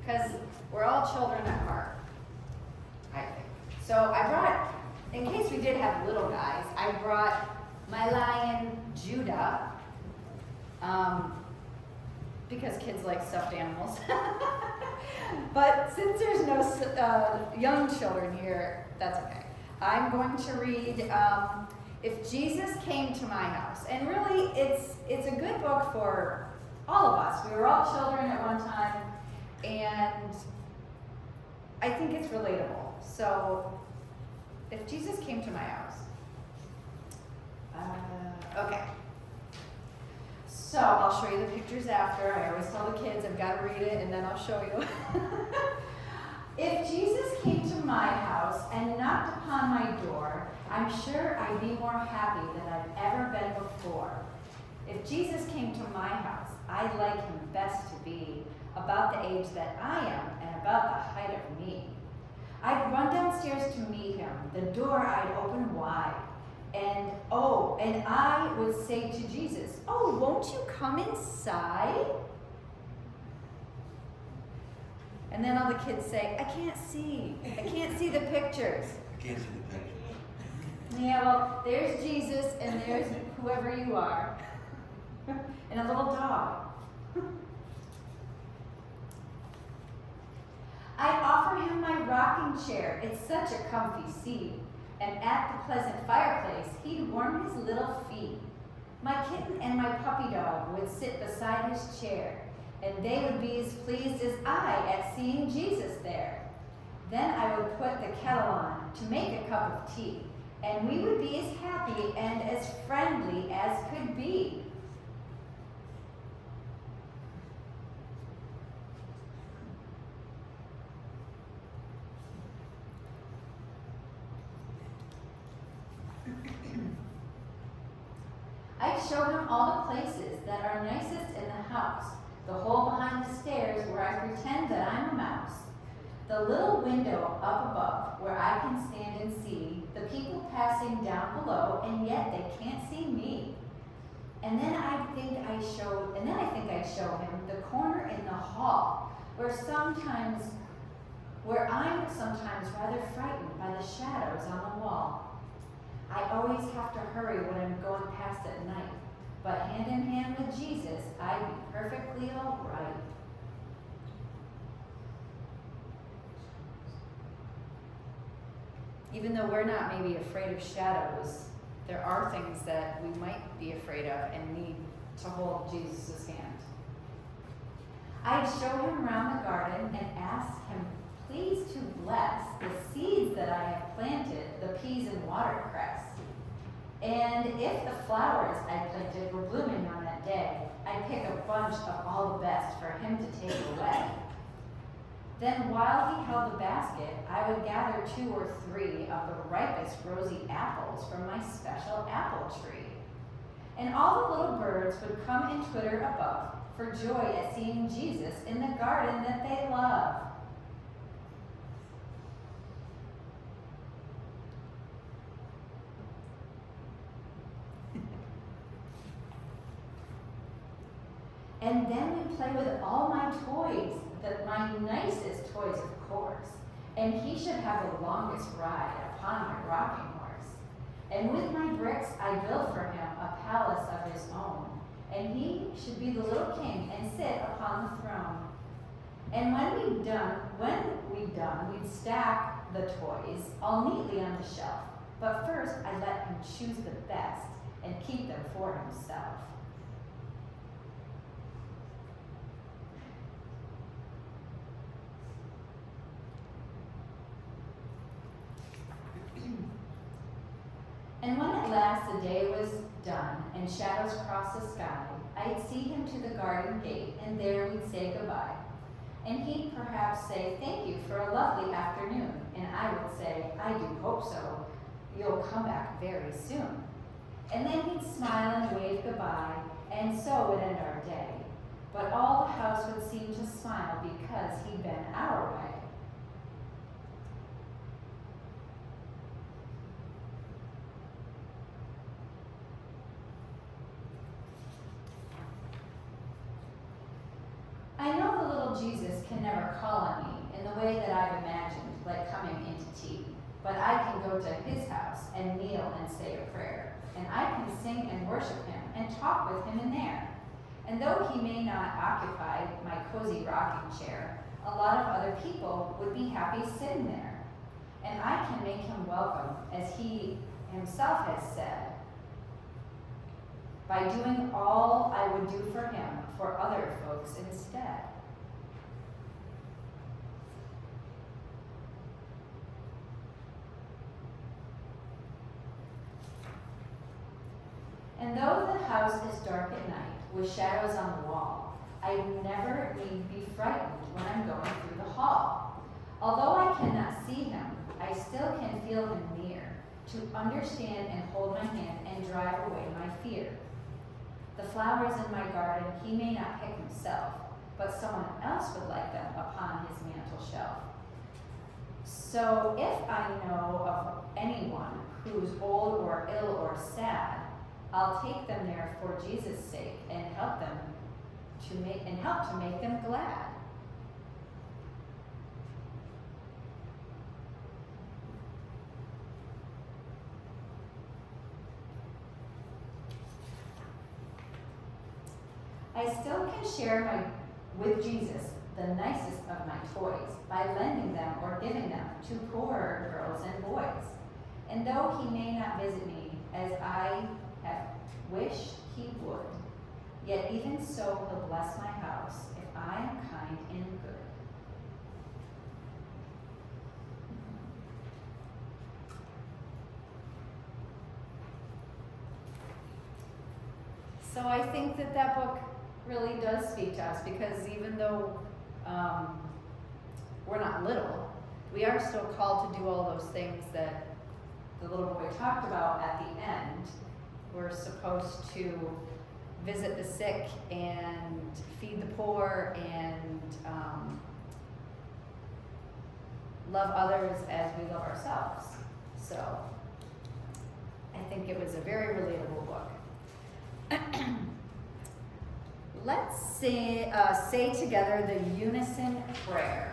because we're all children at heart, I think. So I brought, in case we did have little guys, I brought my lion, Judah, because kids like stuffed animals. But since there's no young children here, that's okay. I'm going to read If Jesus Came to My House. And really, it's a good book for all of us. We were all children at one time, and I think it's relatable. So, if Jesus came to my house. Okay. So, I'll show you the pictures after. I always tell the kids I've got to read it, and then I'll show you. If Jesus came to my house and knocked upon my door, I'm sure I'd be more happy than I've ever been before. If Jesus came to my house, I'd like him best to be about the age that I am and about the height of me. I'd run downstairs to meet him, the door I'd open wide, and I would say to Jesus, "Oh, won't you come inside?" And then all the kids say, I can't see the pictures. I can't see the pictures. Yeah, well, there's Jesus, and there's whoever you are, and a little dog. I'd offer him my rocking chair. It's such a comfy seat. And at the pleasant fireplace, he'd warm his little feet. My kitten and my puppy dog would sit beside his chair, and they would be as pleased as I at seeing Jesus there. Then I would put the kettle on to make a cup of tea, and we would be as happy and as friendly as could be. I'd show him all the places that are nicest in the house, the hole behind the stairs where I pretend that I'm a mouse, the little window up above where I can stand and see the people passing down below, and yet they can't see me. And then I think I'd show him the corner in the hall where I'm sometimes rather frightened by the shadows on the wall. I always have to hurry when I'm going past at night, but hand in hand with Jesus, I'd be perfectly all right. Even though we're not maybe afraid of shadows, there are things that we might be afraid of and need to hold Jesus' hand. I'd show him around the garden and ask him please to bless the seeds that I have planted, the peas and watercress. And if the flowers I planted were blooming on that day, I'd pick a bunch of all the best for him to take away. Then while he held the basket, I would gather 2 or 3 of the ripest rosy apples from my special apple tree. And all the little birds would come and twitter above for joy at seeing Jesus in the garden that they love. And then we play with all my toys, my nicest toys, of course. And he should have the longest ride upon my rocking horse. And with my bricks, I built for him a palace of his own. And he should be the little king and sit upon the throne. And when we'd done, we'd stack the toys all neatly on the shelf. But first, I'd let him choose the best and keep them for himself. And when at last the day was done and shadows crossed the sky, I'd see him to the garden gate, and there we'd say goodbye. And he'd perhaps say, "Thank you for a lovely afternoon." And I would say, "I do hope so. You'll come back very soon." And then he'd smile and wave goodbye, and so would end our day. But all the house would seem to smile because he'd been our way. I know the little Jesus can never call on me in the way that I've imagined, like coming into tea. But I can go to his house and kneel and say a prayer. And I can sing and worship him and talk with him in there. And though he may not occupy my cozy rocking chair, a lot of other people would be happy sitting there. And I can make him welcome, as he himself has said, by doing all I would do for him for other folks instead. And though the house is dark at night, with shadows on the wall, I never need be frightened when I'm going through the hall. Although I cannot see him, I still can feel him near, to understand and hold my hand and drive away my fear. The flowers in my garden he may not pick himself, but someone else would like them upon his mantel shelf. So if I know of anyone who's old or ill or sad, I'll take them there for Jesus' sake and help to make them glad. I still can share with Jesus the nicest of my toys by lending them or giving them to poorer girls and boys. And though he may not visit me as I have wished he would, yet even so he'll bless my house if I am kind and good. So I think that book really does speak to us, because even though we're not little, we are still called to do all those things that the little boy talked about at the end. We're supposed to visit the sick and feed the poor and love others as we love ourselves. So I think it was a very relatable book. Let's say together the unison prayer.